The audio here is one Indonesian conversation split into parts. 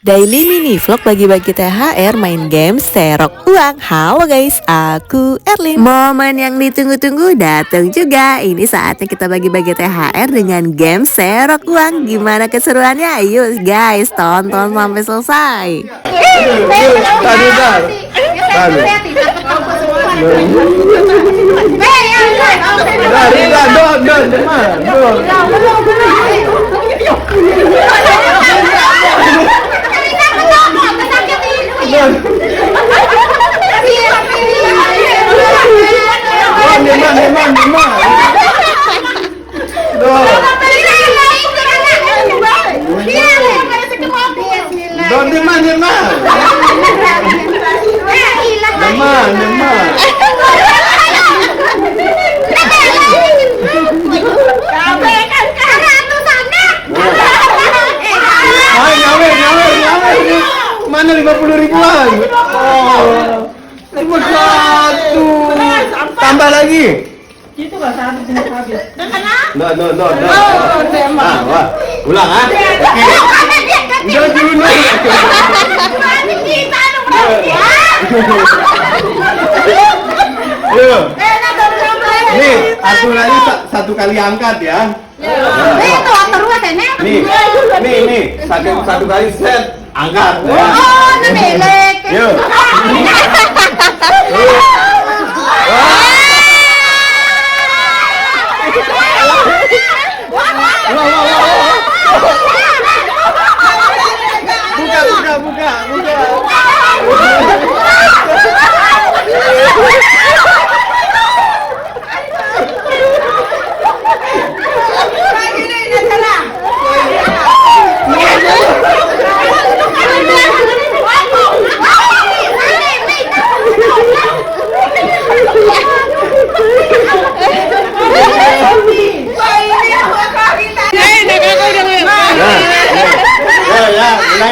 Daily mini vlog bagi-bagi THR main game serok uang. Halo guys, aku Erlin. Momen yang ditunggu-tunggu datang juga. Ini saatnya kita bagi-bagi THR dengan game serok uang. Gimana keseruannya? Ayo guys, tonton sampai selesai. Mana 50 ribuan? Oh, cuma satu. Tambah lagi. Itu nggak satu cuma habis. No. Wah, ulang ah. Udah dulu. Nih, aturannya satu kali angkat ya. Nih, satu kali set angkat. Yuk. Buka. Mulai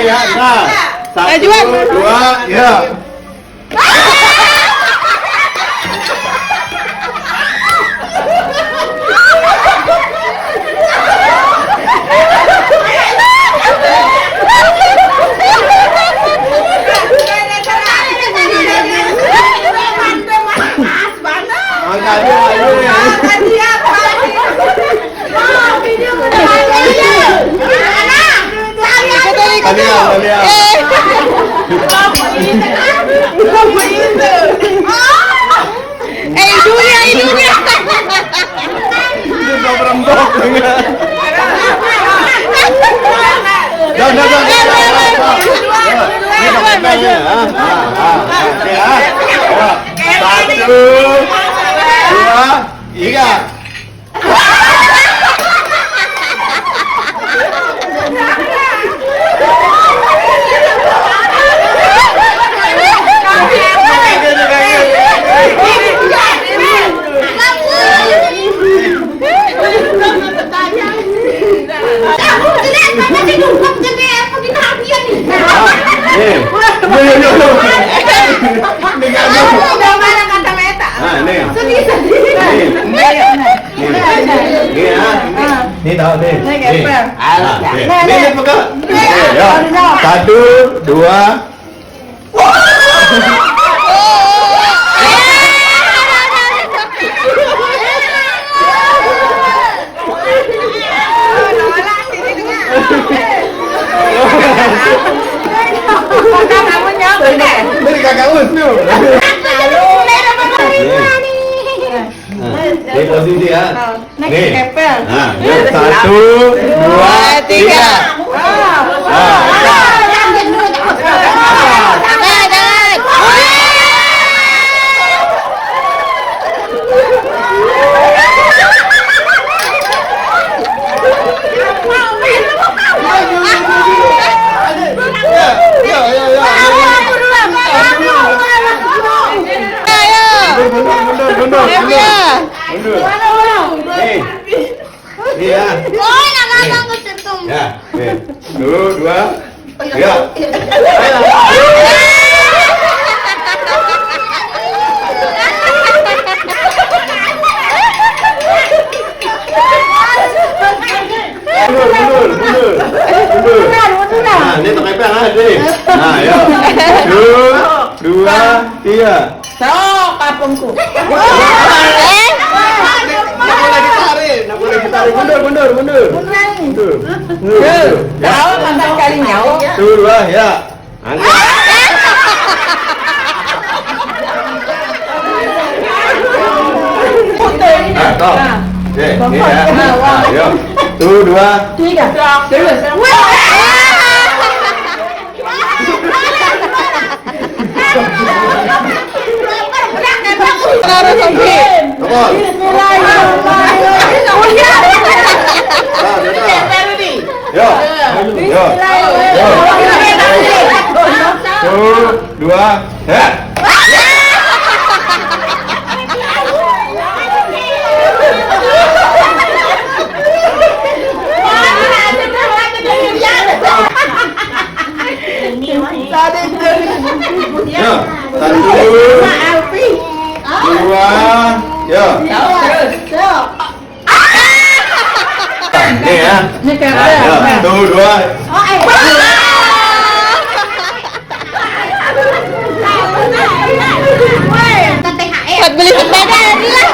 ya. Satu, dua, ya. Satu, dua, tiga. Nih tahu nih. Nih pegang. Satu, dua. Dari kakak Usnu. Di posisi ya. Nih. Nah, satu, dua, tiga. Mundur. Nih ya. Ya, nih. Dua, tiga. Mundur. ini pakai pen nih. Nah, ayo. 1, 2, 3. Sok, kapungku. Nggak boleh ditarik, nggak boleh ditarik. Mundur. Mundur. Kau mantan kali nyawa. 2, ya. Angkat. Nah, kau. Oke, ini ya. Ayo. 1, 2, 3. Terus. Taruh sampai. Telepon. Yo. Yo. Yo. 1, 2, ya. Yo. 1, 2, yo. Nih ya. Ini Nah, kayak yo. 1, 2. Buat beli sepeda Adila.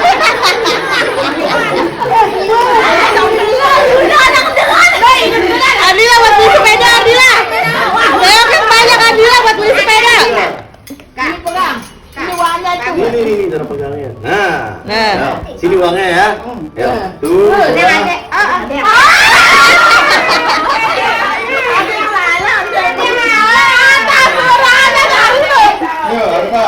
Adila buat beli sepeda Adila. Ayo yang banyak Adila buat beli sepeda. Ini cara pegangnya. Nah. Nah. Yo. Sini uangnya ya. Yo. 1, 2. Yo, apa?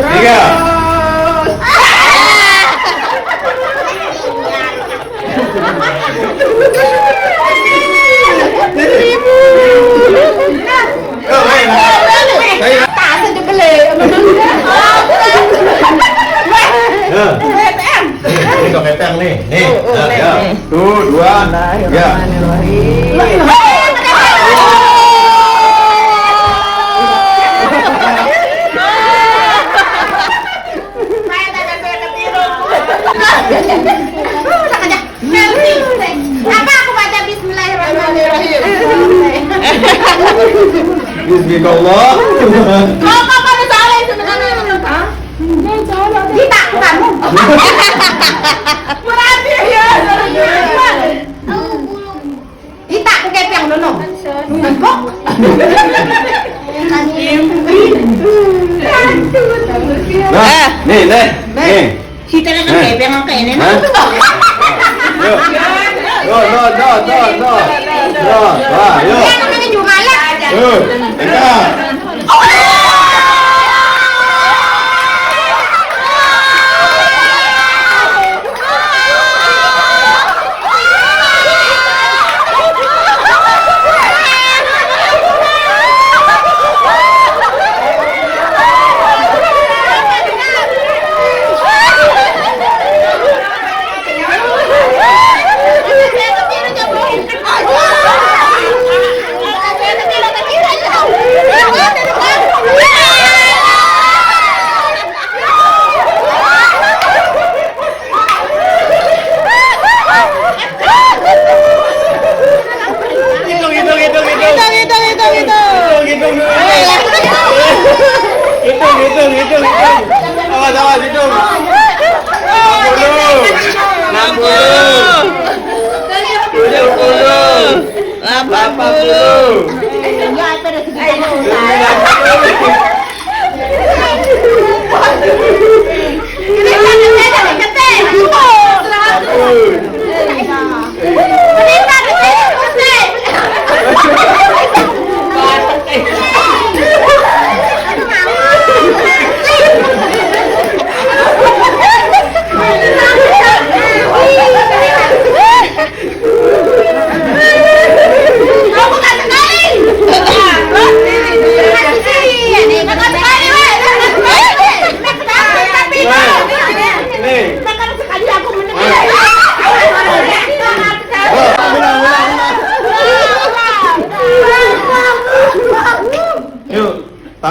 Tiga. Yo, main. Main. Yo. Ini kok keteng nih. Nih. Nah, ya. 1, 2, ya. Bismillah. Nah, nih. Kita kan kayak pengen kayak ini. Hah? Yo. No. Wah, yo. Yo. Tengah. Hitung. Awas, hitung. 50.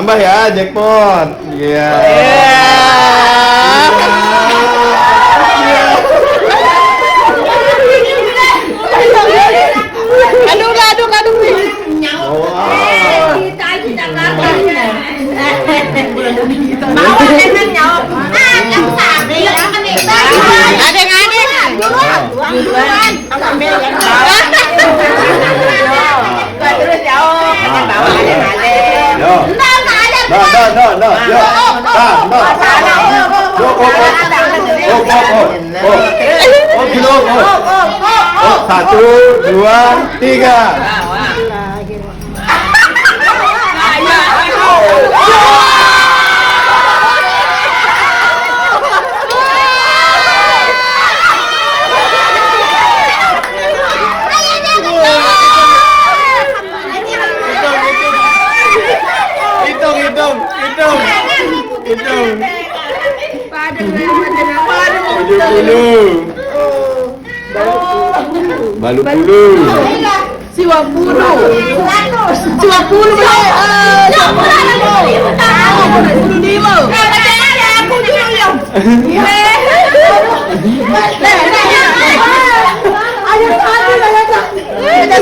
nambah ya jackpot. Iya. Aduh. Satu, dua, tiga. Hitung. 70. Balu puluh. Siwa puluh.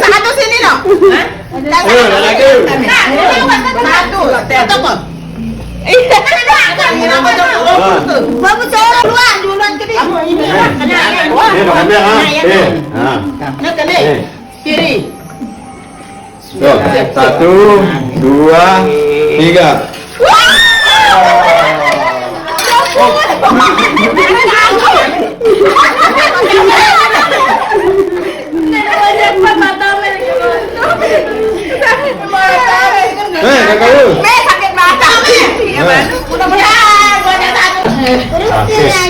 Satu sini no. Kiri. Satu, dua, tiga. Sakit mata.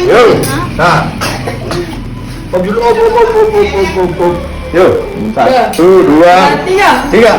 Yuk, nah. Yuk, satu, dua, tiga.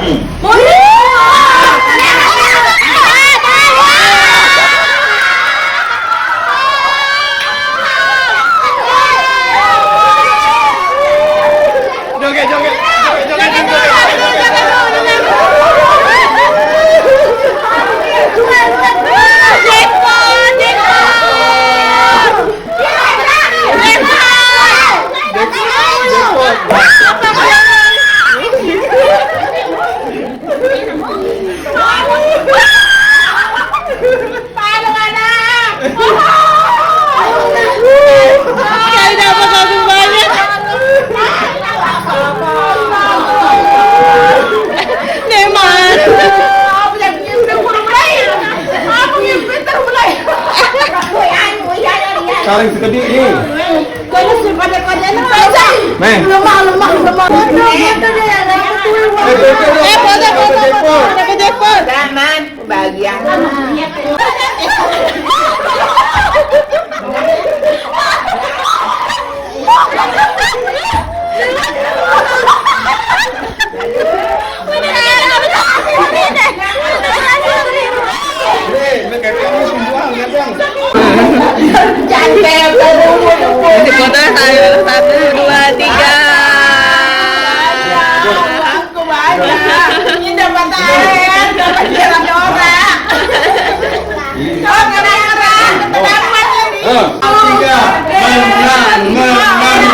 Saling segede ini. Meh. Aman, bahagia. Satu, dua, tiga. Aku banyak. Ini dapat air, dapat jalan orang. Oh, keren. Tiga. Menang.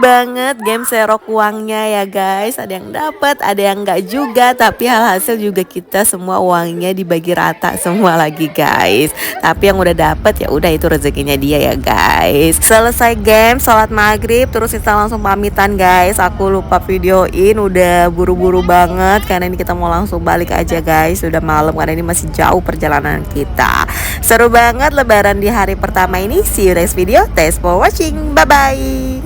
banget game serok uangnya ya guys. Ada yang dapat, ada yang enggak juga, tapi alhasil juga kita semua uangnya dibagi rata semua lagi guys. Tapi yang udah dapat ya udah itu rezekinya dia ya guys. Selesai game, sholat maghrib, terus kita langsung pamitan guys. Aku lupa videoin, udah buru-buru banget karena ini kita mau langsung balik aja guys. Sudah malam karena ini masih jauh perjalanan kita. Seru banget lebaran di hari pertama ini. See you next video. Thanks for watching. Bye bye.